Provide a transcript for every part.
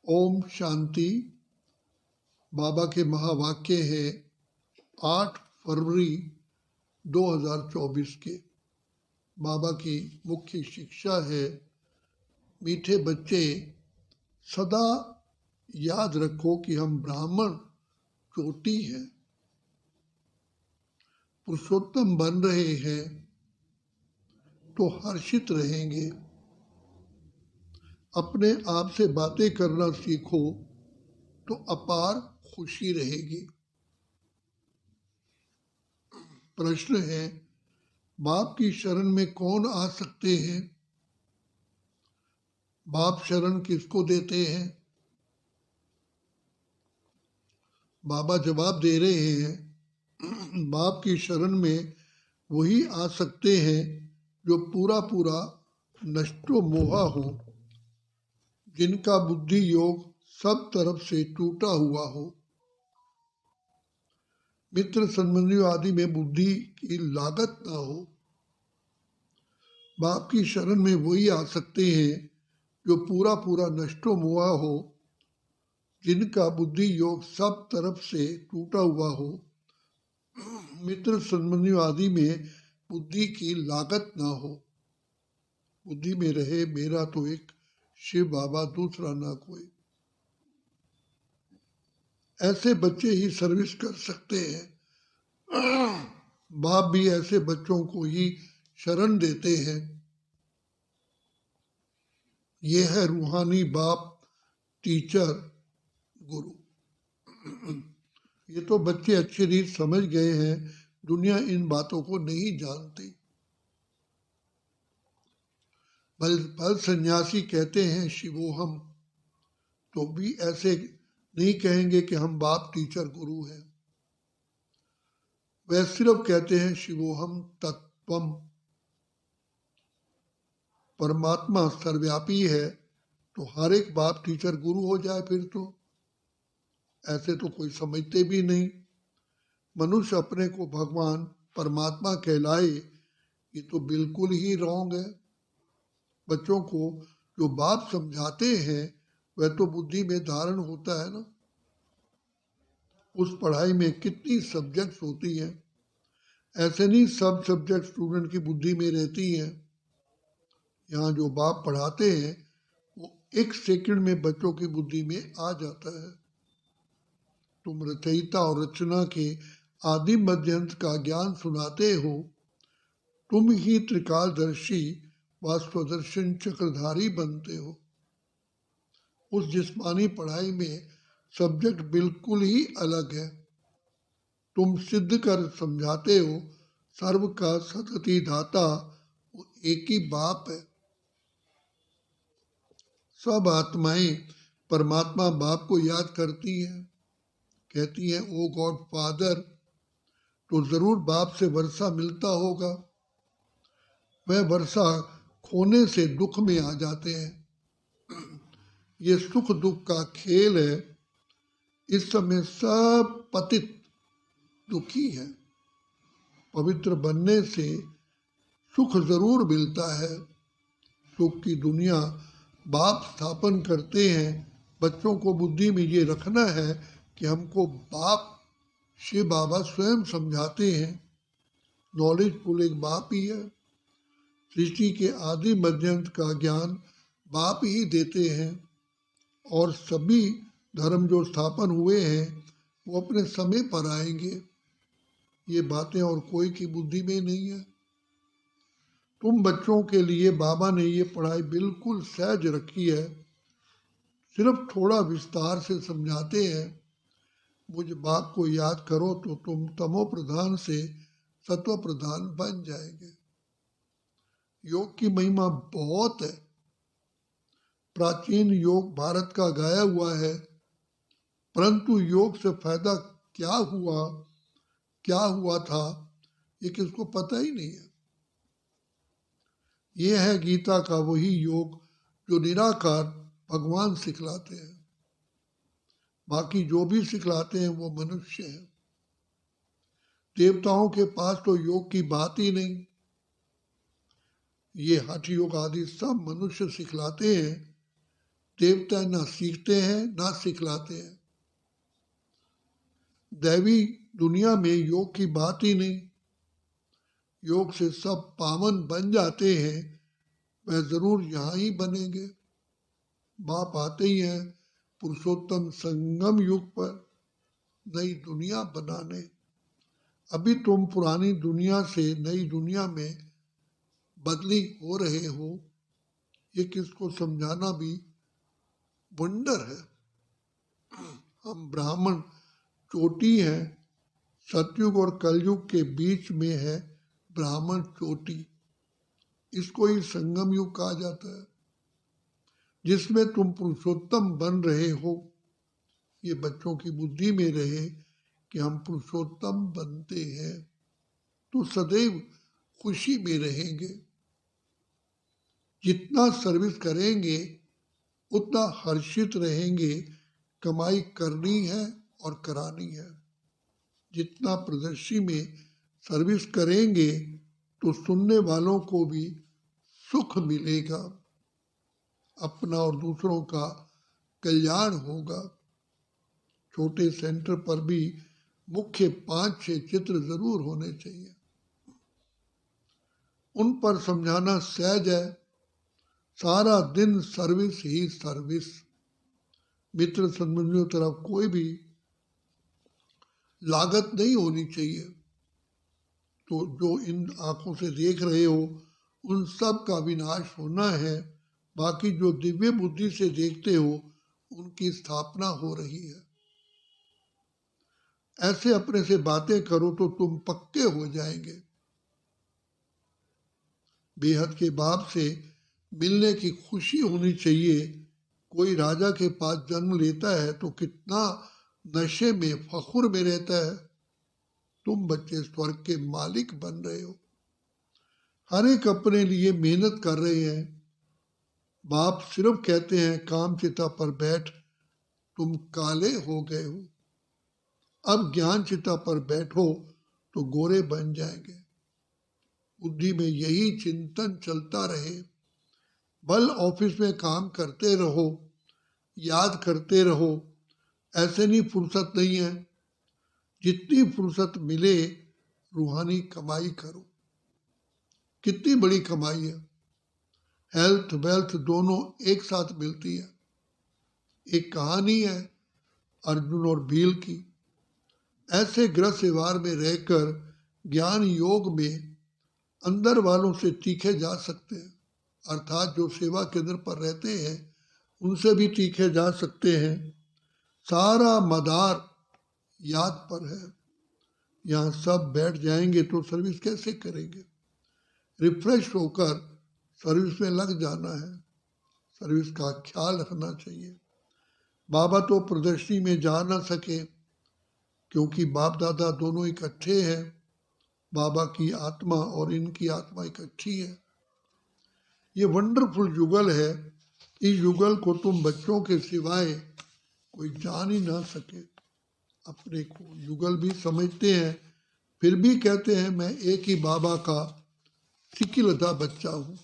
ओम शांति। बाबा के महावाक्य है 8 फरवरी 2024 के। बाबा की मुख्य शिक्षा है, मीठे बच्चे सदा याद रखो कि हम ब्राह्मण चोटी हैं, पुरुषोत्तम बन रहे हैं तो हर्षित रहेंगे। अपने आप से बातें करना सीखो तो अपार खुशी रहेगी। प्रश्न है, बाप की शरण में कौन आ सकते हैं? बाप शरण किसको देते हैं? बाबा जवाब दे रहे हैं, बाप की शरण में वही आ सकते हैं जो पूरा पूरा नष्टो मोहा हो, जिनका बुद्धि योग सब तरफ से टूटा हुआ हो। मित्र संबंधियों आदि में बुद्धि की लागत ना हो। बाप की शरण में वही आ सकते हैं जो पूरा पूरा नष्टो मोहा हो, जिनका बुद्धि योग सब तरफ से टूटा हुआ हो। मित्र संबंधियों आदि में बुद्धि की लागत ना हो। बुद्धि में रहे मेरा तो एक शिव बाबा, दूसरा ना कोई। ऐसे बच्चे ही सर्विस कर सकते हैं। बाप भी ऐसे बच्चों को ही शरण देते हैं। यह है रूहानी बाप, टीचर, गुरु। ये तो बच्चे अच्छी रीत समझ गए हैं, दुनिया इन बातों को नहीं जानती। भल सन्यासी कहते हैं शिवोहम, तो भी ऐसे नहीं कहेंगे कि हम बाप, टीचर, गुरु हैं। वह सिर्फ कहते हैं शिवोहम तत्वम। परमात्मा सर्वव्यापी है तो हर एक बाप, टीचर, गुरु हो जाए फिर तो। ऐसे तो कोई समझते भी नहीं। मनुष्य अपने को भगवान परमात्मा कहलाए, ये तो बिल्कुल ही रॉन्ग है। बच्चों को जो बाप समझाते हैं वह तो बुद्धि में धारण होता है ना। उस पढ़ाई में कितनी सब्जेक्ट्स होती हैं, ऐसे नहीं सब सब्जेक्ट स्टूडेंट की बुद्धि में रहती हैं। यहाँ जो बाप पढ़ाते हैं वो एक सेकंड में बच्चों की बुद्धि में आ जाता है। तुम रचयिता और रचना के आदि मध्यंत का ज्ञान सुनाते हो। तुम ही त्रिकालदर्शी वास्तवदर्शन चक्रधारी बनते हो। उस जिस्मानी पढ़ाई में सब्जेक्ट बिल्कुल ही अलग है। तुम सिद्ध कर समझाते हो सर्व का सतति दाता वो एक ही बाप है। सब आत्माएं परमात्मा बाप को याद करती हैं, कहती हैं ओ गॉड फादर, तो जरूर बाप से वर्षा मिलता होगा। वह वर्षा खोने से दुख में आ जाते हैं। ये सुख दुख का खेल है। इस समय सब पतित दुखी है। पवित्र बनने से सुख जरूर मिलता है। सुख की दुनिया बाप स्थापन करते हैं। बच्चों को बुद्धि में ये रखना है कि हमको बाप शिव बाबा स्वयं समझाते हैं। नॉलेजफुल एक बाप ही है। सृष्टि के आदि मध्यंत का ज्ञान बाप ही देते हैं और सभी धर्म जो स्थापन हुए हैं वो अपने समय पर आएंगे। ये बातें और कोई की बुद्धि में नहीं है। तुम बच्चों के लिए बाबा ने ये पढ़ाई बिल्कुल सहज रखी है। सिर्फ थोड़ा विस्तार से समझाते हैं। मुझ बाप को याद करो तो तुम तमो प्रधान से सत्व प्रधान बन जाएंगे। योग की महिमा बहुत है। प्राचीन योग भारत का गाया हुआ है, परंतु योग से फायदा क्या हुआ था ये किसको पता ही नहीं है। ये है गीता का वही योग जो निराकार भगवान सिखलाते हैं। बाकी जो भी सिखलाते हैं वो मनुष्य हैं। देवताओं के पास तो योग की बात ही नहीं। ये हठ योग आदि सब मनुष्य सिखलाते हैं। देवता ना सीखते हैं ना सिखलाते हैं। दैवी दुनिया में योग की बात ही नहीं। योग से सब पावन बन जाते हैं, वह जरूर यहाँ ही बनेंगे। बाप आते ही हैं पुरुषोत्तम संगम युग पर नई दुनिया बनाने। अभी तुम पुरानी दुनिया से नई दुनिया में बदली हो रहे हो, ये किसको समझाना भी वंडर है। हम ब्राह्मण चोटी हैं, सतयुग और कलयुग के बीच में है ब्राह्मण चोटी। इसको ही संगम युग कहा जाता है, जिसमें तुम पुरुषोत्तम बन रहे हो। ये बच्चों की बुद्धि में रहे कि हम पुरुषोत्तम बनते हैं, तो सदैव खुशी में रहेंगे। जितना सर्विस करेंगे उतना हर्षित रहेंगे। कमाई करनी है और करानी है। जितना प्रदर्शी में सर्विस करेंगे तो सुनने वालों को भी सुख मिलेगा, अपना और दूसरों का कल्याण होगा। छोटे सेंटर पर भी मुख्य 5-6 चित्र जरूर होने चाहिए। उन पर समझाना सहज है। सारा दिन सर्विस ही सर्विस। मित्र संबंधियों तरफ कोई भी लागत नहीं होनी चाहिए। तो जो इन आंखों से देख रहे हो उन सब का विनाश होना है। बाकी जो दिव्य बुद्धि से देखते हो उनकी स्थापना हो रही है। ऐसे अपने से बातें करो तो तुम पक्के हो जाएंगे। बेहद के बाप से मिलने की खुशी होनी चाहिए। कोई राजा के पास जन्म लेता है तो कितना नशे में फखुर में रहता है। तुम बच्चे स्वर्ग के मालिक बन रहे हो। हर एक अपने लिए मेहनत कर रहे हैं। बाप सिर्फ कहते हैं काम चिता पर बैठ, तुम काले हो गए हो। अब ज्ञान चिता पर बैठो तो गोरे बन जाएंगे। बुद्धि में यही चिंतन चलता रहे। बल ऑफिस में काम करते रहो, याद करते रहो। ऐसे नहीं फुर्सत नहीं है। जितनी फुर्सत मिले रूहानी कमाई करो। कितनी बड़ी कमाई है। हेल्थ वेल्थ दोनों एक साथ मिलती है। एक कहानी है अर्जुन और भील की। ऐसे गृह व्यवहार में रहकर ज्ञान योग में अंदर वालों से तीखे जा सकते हैं। अर्थात जो सेवा केंद्र पर रहते हैं उनसे भी तीखे जा सकते हैं। सारा मदार याद पर है। यहाँ सब बैठ जाएंगे तो सर्विस कैसे करेंगे। रिफ्रेश होकर सर्विस में लग जाना है। सर्विस का ख्याल रखना चाहिए। बाबा तो प्रदर्शनी में जा ना सके क्योंकि बाप दादा दोनों इकट्ठे हैं। बाबा की आत्मा और इनकी आत्मा इकट्ठी है। ये वंडरफुल युगल है। इस युगल को तुम बच्चों के सिवाय कोई जान ही ना सके। अपने को युगल भी समझते हैं, फिर भी कहते हैं मैं एक ही बाबा का सिकिलता बच्चा हूँ।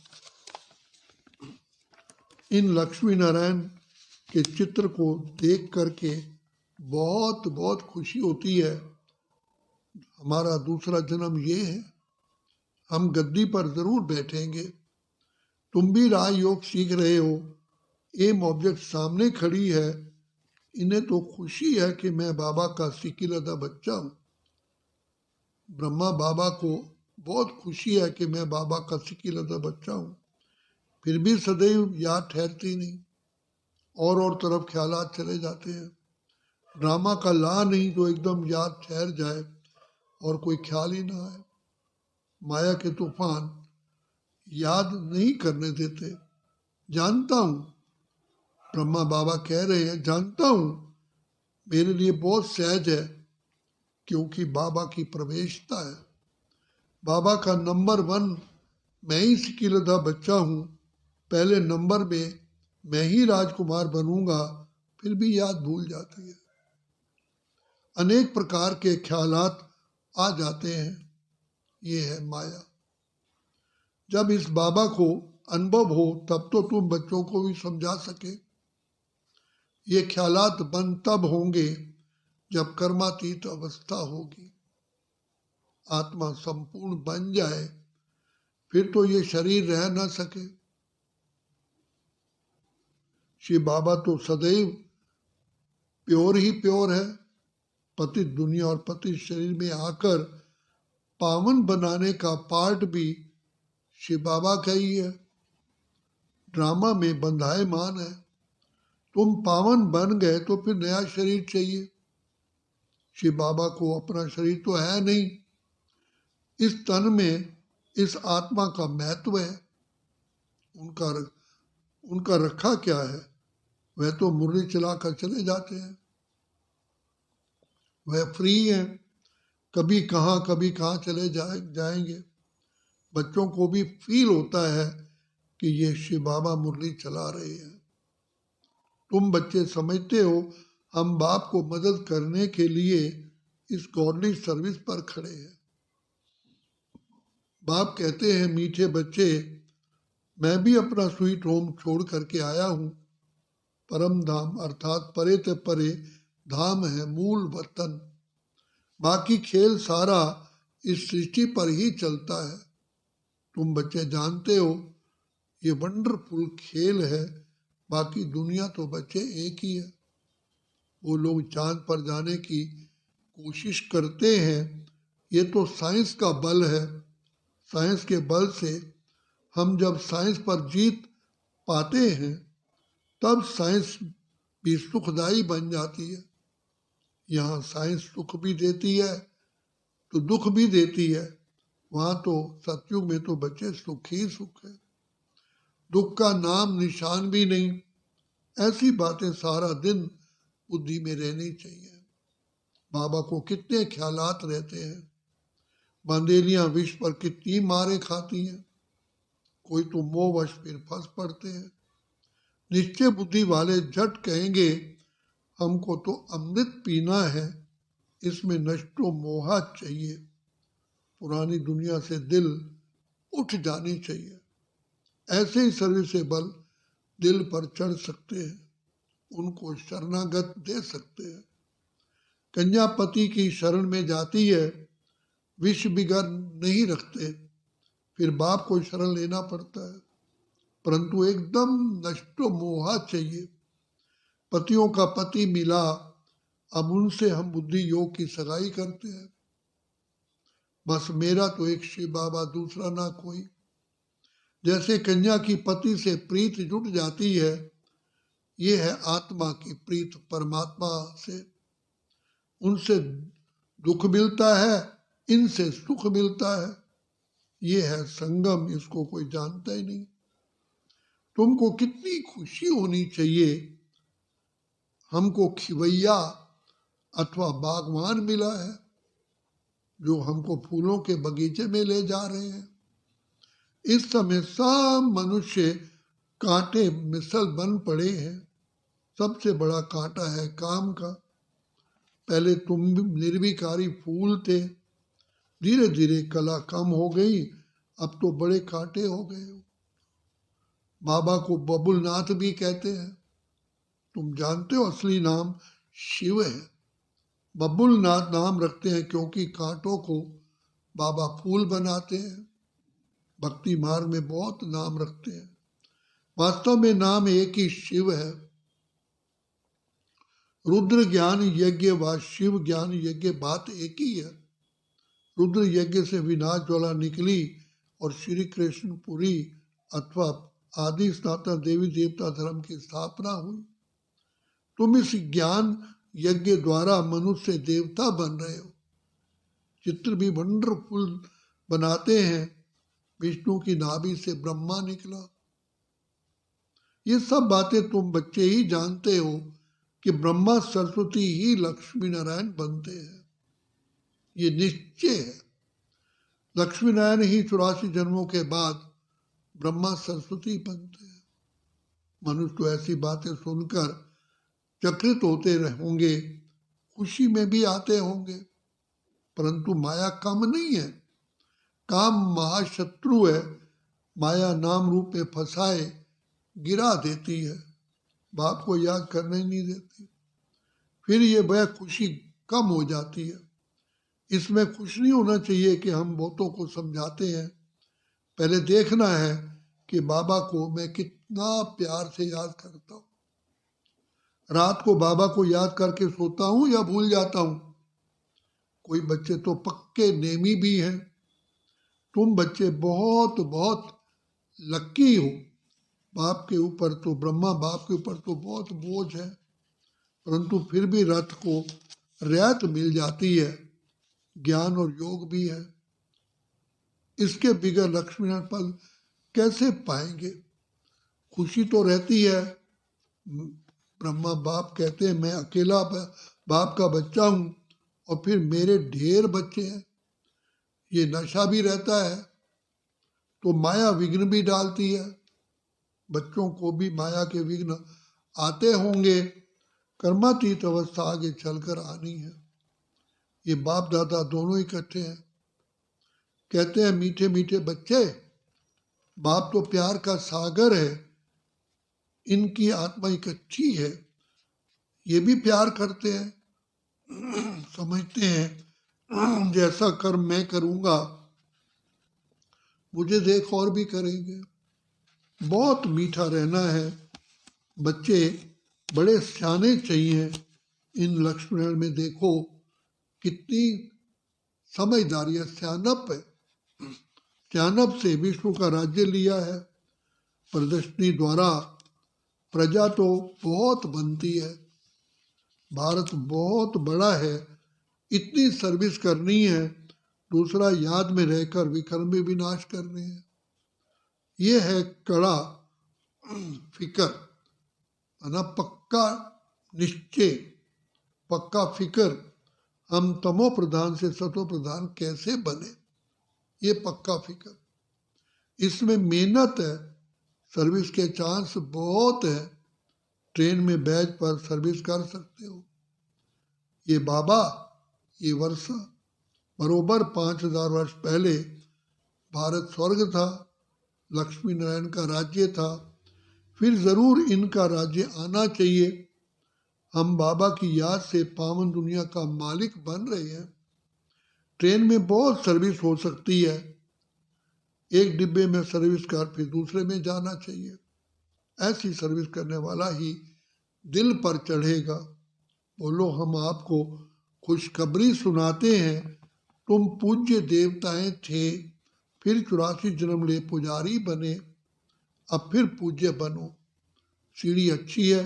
इन लक्ष्मी नारायण के चित्र को देख करके बहुत बहुत खुशी होती है। हमारा दूसरा जन्म ये है। हम गद्दी पर जरूर बैठेंगे। तुम भी राजयोग सीख रहे हो। एम ऑब्जेक्ट सामने खड़ी है। इन्हें तो खुशी है कि मैं बाबा का सिकिलता बच्चा हूँ। ब्रह्मा बाबा को बहुत खुशी है कि मैं बाबा का सिकिलता बच्चा हूँ। फिर भी सदैव याद ठहरती नहीं। और तरफ ख्यालात चले जाते हैं। ड्रामा का ला नहीं तो एकदम याद ठहर जाए और कोई ख्याल ही ना आए। माया के तूफान याद नहीं करने देते। जानता हूँ ब्रह्मा बाबा कह रहे हैं, जानता हूँ मेरे लिए बहुत सहज है क्योंकि बाबा की प्रवेशता है। बाबा का नंबर 1 मैं ही सिकिलता बच्चा हूँ। पहले नंबर में मैं ही राजकुमार बनूंगा। फिर भी याद भूल जाती है। अनेक प्रकार के ख्यालात आ जाते हैं। ये है माया। जब इस बाबा को अनुभव हो तब तो तुम बच्चों को भी समझा सके। ये ख्यालात बंद तब होंगे जब कर्मातीत अवस्था होगी, आत्मा संपूर्ण बन जाए, फिर तो ये शरीर रह न सके। श्री बाबा तो सदैव प्योर ही प्योर है। पतित दुनिया और पतित शरीर में आकर पावन बनाने का पार्ट भी श्री बाबा का ही है। ड्रामा में बंधायमान है। तुम पावन बन गए तो फिर नया शरीर चाहिए। श्री बाबा को अपना शरीर तो है नहीं। इस तन में इस आत्मा का महत्व है। उनका रखा क्या है? वह तो मुरली चलाकर चले जाते हैं। वह फ्री हैं, कभी कहाँ चले जाएंगे। बच्चों को भी फील होता है कि ये शिव बाबा मुरली चला रहे हैं। तुम बच्चे समझते हो हम बाप को मदद करने के लिए इस गॉडली सर्विस पर खड़े हैं। बाप कहते हैं, मीठे बच्चे, मैं भी अपना स्वीट होम छोड़ करके आया हूँ। परम धाम अर्थात परे ते परे धाम है मूल वतन। बाकी खेल सारा इस सृष्टि पर ही चलता है। तुम बच्चे जानते हो ये वंडरफुल खेल है। बाकी दुनिया तो बच्चे एक ही है। वो लोग चांद पर जाने की कोशिश करते हैं। ये तो साइंस का बल है। साइंस के बल से हम जब साइंस पर जीत पाते हैं तब साइंस भी सुखदायी बन जाती है। यहाँ साइंस सुख भी देती है तो दुख भी देती है। वहाँ तो सतयुग में तो बच्चे सुख ही सुख है, दुख का नाम निशान भी नहीं। ऐसी बातें सारा दिन बुद्धि में रहनी चाहिए। बाबा को कितने ख्यालात रहते हैं। बंदेलियां विष पर कितनी मारे खाती हैं। कोई तो मोहवश फिर फंस पड़ते हैं। निश्चय बुद्धि वाले झट कहेंगे हमको तो अमृत पीना है, इसमें नष्टो मोहा चाहिए। पुरानी दुनिया से दिल उठ जानी चाहिए। ऐसे ही सर्विसेबल दिल पर चढ़ सकते हैं, उनको शरणागत दे सकते हैं। कन्या पति की शरण में जाती है, विष बिगर नहीं रखते, फिर बाप को शरण लेना पड़ता है। परंतु एकदम नष्टो मोहा चाहिए। पतियों का पति मिला, अब उनसे हम बुद्धि योग की सगाई करते हैं। बस मेरा तो एक शिव बाबा, दूसरा ना कोई। जैसे कन्या की पति से प्रीत जुट जाती है, ये है आत्मा की प्रीत परमात्मा से। उनसे दुख मिलता है, इनसे सुख मिलता है। ये है संगम, इसको कोई जानता ही नहीं। तुमको कितनी खुशी होनी चाहिए, हमको खिवैया अथवा बागवान मिला है जो हमको फूलों के बगीचे में ले जा रहे हैं। इस समय सब मनुष्य कांटे मिसल बन पड़े हैं। सबसे बड़ा कांटा है काम का। पहले तुम निर्विकारी फूल थे, धीरे धीरे कला कम हो गई, अब तो बड़े कांटे हो गए हो। बाबा को बबुलनाथ भी कहते हैं। तुम जानते हो असली नाम शिव है। बबुलनाथ नाम रखते हैं क्योंकि कांटों को बाबा फूल बनाते हैं। भक्ति मार्ग में बहुत नाम रखते हैं। वास्तव में नाम एक ही शिव है। रुद्र ज्ञान यज्ञ व शिव ज्ञान यज्ञ बात एक ही है। रुद्र यज्ञ से विनाश ज्वाला निकली और श्री कृष्णपुरी अथवा आदि स्नातन देवी देवता धर्म की स्थापना हुई। तुम इस ज्ञान यज्ञ द्वारा मनुष्य देवता बन रहे हो। चित्र भी वंडरफुल बनाते हैं। विष्णु की नाभि से ब्रह्मा निकला। ये सब बातें तुम बच्चे ही जानते हो कि ब्रह्मा सरस्वती ही लक्ष्मी नारायण बनते हैं। ये निश्चय है। लक्ष्मी नारायण ही 84 जन्मों के बाद ब्रह्मा सरस्वती बनते हैं। मनुष्य तो ऐसी बातें सुनकर चकित होते होंगे, खुशी में भी आते होंगे, परंतु माया कम नहीं है। काम महाशत्रु है। माया नाम रूप में फंसाए गिरा देती है। बाप को याद करने ही नहीं देती। फिर ये वह खुशी कम हो जाती है। इसमें खुश नहीं होना चाहिए कि हम बहुतों को समझाते हैं, पहले देखना है कि बाबा को मैं कितना प्यार से याद करता हूँ। रात को बाबा को याद करके सोता हूँ या भूल जाता हूँ। कोई बच्चे तो पक्के नेमी भी हैं। तुम बच्चे बहुत बहुत लक्की हो। बाप के ऊपर तो, ब्रह्मा बाप के ऊपर तो बहुत बोझ है, परंतु फिर भी रथ को रियायत मिल जाती है, ज्ञान और योग भी है। इसके बिगैर लक्ष्मीनारायण पद कैसे पाएंगे? खुशी तो रहती है। ब्रह्मा बाप कहते हैं मैं अकेला बाप का बच्चा हूँ और फिर मेरे ढेर बच्चे हैं। ये नशा भी रहता है, तो माया विघ्न भी डालती है। बच्चों को भी माया के विघ्न आते होंगे। कर्मातीत अवस्था आगे चलकर आनी है। ये बाप दादा दोनों इकट्ठे हैं। कहते हैं मीठे मीठे बच्चे, बाप तो प्यार का सागर है, इनकी आत्मा इकट्ठी है, ये भी प्यार करते हैं। समझते हैं जैसा कर्म मैं करूँगा मुझे देख और भी करेंगे। बहुत मीठा रहना है। बच्चे बड़े सियाने चाहिए। इन लक्ष्मण में देखो कितनी समझदारी है, सियानप है। सियानप से विष्णु का राज्य लिया है। प्रदर्शनी द्वारा प्रजा तो बहुत बनती है। भारत बहुत बड़ा है, इतनी सर्विस करनी है, दूसरा याद में रहकर विकर्म भी विनाश करने हैं। ये है कड़ा फिकर, ना पक्का निश्चय, पक्का फिकर। हम तमो प्रधान से सतो प्रधान कैसे बने, ये पक्का फिकर। इसमें मेहनत है, सर्विस के चांस बहुत है। ट्रेन में बैठ पर सर्विस कर सकते हो। ये बाबा, ये वर्षा, बरोबर 5000 वर्ष पहले भारत स्वर्ग था, लक्ष्मी नारायण का राज्य था। फिर जरूर इनका राज्य आना चाहिए। हम बाबा की याद से पावन दुनिया का मालिक बन रहे हैं। ट्रेन में बहुत सर्विस हो सकती है। एक डिब्बे में सर्विस कर फिर दूसरे में जाना चाहिए। ऐसी सर्विस करने वाला ही दिल पर चढ़ेगा। बोलो हम आपको खुशखबरी सुनाते हैं, तुम पूज्य देवताएं थे, फिर 84 जन्म ले पुजारी बने, अब फिर पूज्य बनो। सीढ़ी अच्छी है,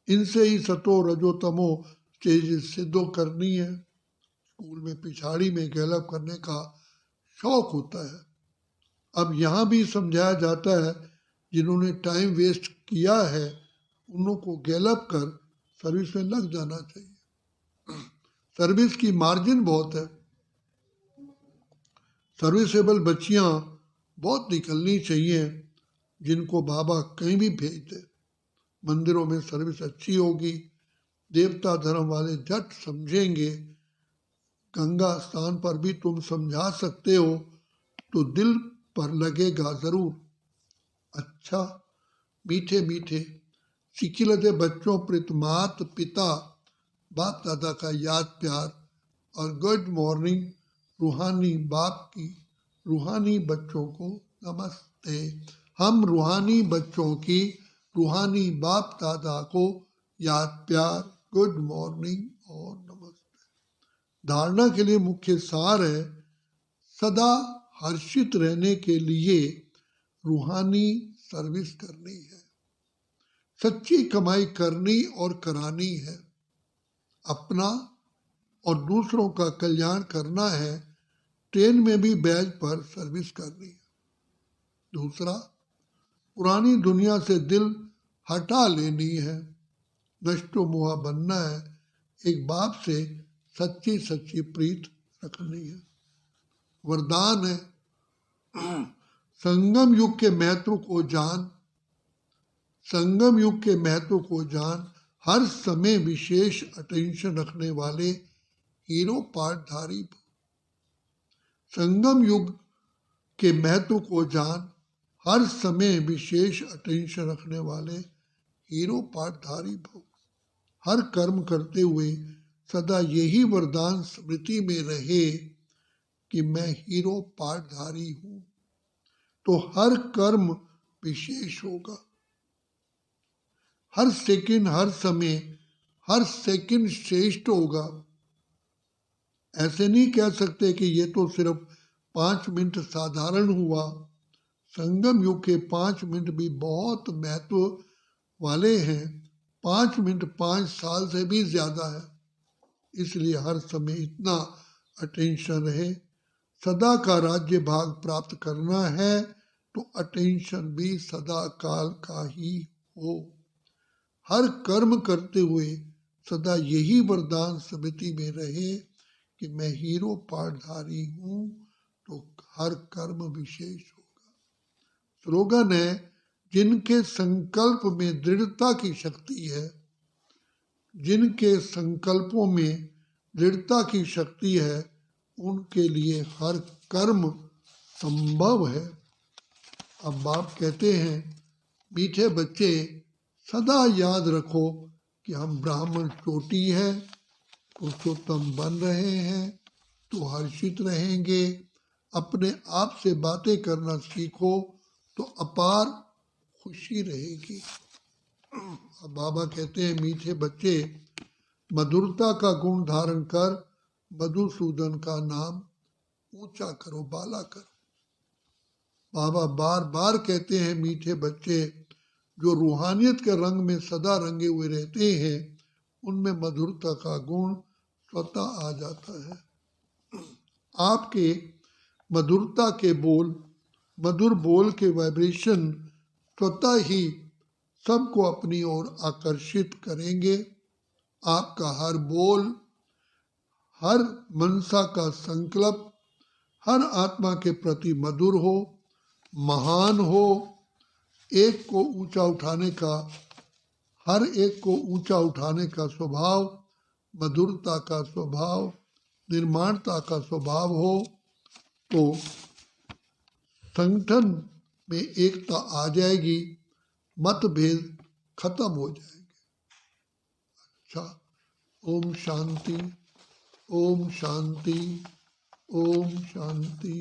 इनसे ही सतो रजो तमो स्टेज सिद्धो करनी है। स्कूल में पिछाड़ी में गैलअप करने का शौक होता है। अब यहाँ भी समझाया जाता है जिन्होंने टाइम वेस्ट किया है उन लोगों को गैलअप कर सर्विस में लग जाना चाहिए। सर्विस की मार्जिन बहुत है। सर्विसेबल बच्चियाँ बहुत निकलनी चाहिए जिनको बाबा कहीं भी भेज दे। मंदिरों में सर्विस अच्छी होगी, देवता धर्म वाले झट समझेंगे। गंगा स्थान पर भी तुम समझा सकते हो तो दिल पर लगेगा जरूर। अच्छा, मीठे मीठे सिकिलते बच्चों प्रति मात पिता बाप दादा का याद प्यार और गुड मॉर्निंग रूहानी बाप की रूहानी बच्चों को नमस्ते। हम रूहानी बच्चों की रूहानी बाप दादा को याद प्यार, गुड मॉर्निंग और नमस्ते। धारणा के लिए मुख्य सार है, सदा हर्षित रहने के लिए रूहानी सर्विस करनी है, सच्ची कमाई करनी और करानी है, अपना और दूसरों का कल्याण करना है, ट्रेन में भी बैज पर सर्विस करनी है। दूसरा, पुरानी दुनिया से दिल हटा लेनी है, नष्टो मोहा बनना है, एक बाप से सच्ची सच्ची प्रीत रखनी है। वरदान है, संगम युग के महत्व को जान, संगम युग के महत्व को जान, हर समय विशेष अटेंशन रखने वाले हीरो पाठधारी। संगम युग के महत्व को जान, हर समय विशेष अटेंशन रखने वाले हीरो पाठधारी भव। हर कर्म करते हुए सदा यही वरदान स्मृति में रहे कि मैं हीरो पाठधारी हूं, तो हर कर्म विशेष होगा। हर सेकंड, हर समय, हर सेकंड श्रेष्ठ होगा। ऐसे नहीं कह सकते कि ये तो सिर्फ 5 मिनट साधारण हुआ। संगम युग के 5 मिनट भी बहुत महत्व वाले हैं। 5 मिनट 5 साल से भी ज्यादा है। इसलिए हर समय इतना अटेंशन रहे। सदा का राज्य भाग प्राप्त करना है तो अटेंशन भी सदा काल का ही हो। हर कर्म करते हुए सदा यही वरदान स्मृति में रहे कि मैं हीरो पाठधारी हूं, तो हर कर्म विशेष होगा। स्लोगन है, जिनके संकल्प में दृढ़ता की शक्ति है, जिनके संकल्पों में दृढ़ता की शक्ति है, उनके लिए हर कर्म संभव है। अब बाप कहते हैं, मीठे बच्चे सदा याद रखो कि हम ब्राह्मण चोटी है, पुरुषोत्तम बन रहे हैं तो हर्षित रहेंगे। अपने आप से बातें करना सीखो तो अपार खुशी रहेगी। अब बाबा कहते हैं, मीठे बच्चे मधुरता का गुण धारण कर मधुसूदन का नाम ऊंचा करो, बाला करो। बाबा बार बार कहते हैं, मीठे बच्चे जो रूहानियत के रंग में सदा रंगे हुए रहते हैं, उनमें मधुरता का गुण स्वतः आ जाता है। आपके मधुरता के बोल, मधुर बोल के वाइब्रेशन स्वतः ही सबको अपनी ओर आकर्षित करेंगे। आपका हर बोल, हर मनसा का संकल्प हर आत्मा के प्रति मधुर हो, महान हो। एक को ऊंचा उठाने का, हर एक को ऊंचा उठाने का स्वभाव, मधुरता का स्वभाव, निर्माणता का स्वभाव हो, तो संगठन में एकता आ जाएगी, मतभेद खत्म हो जाएंगे। अच्छा, ओम शांति, ओम शांति, ओम शांति।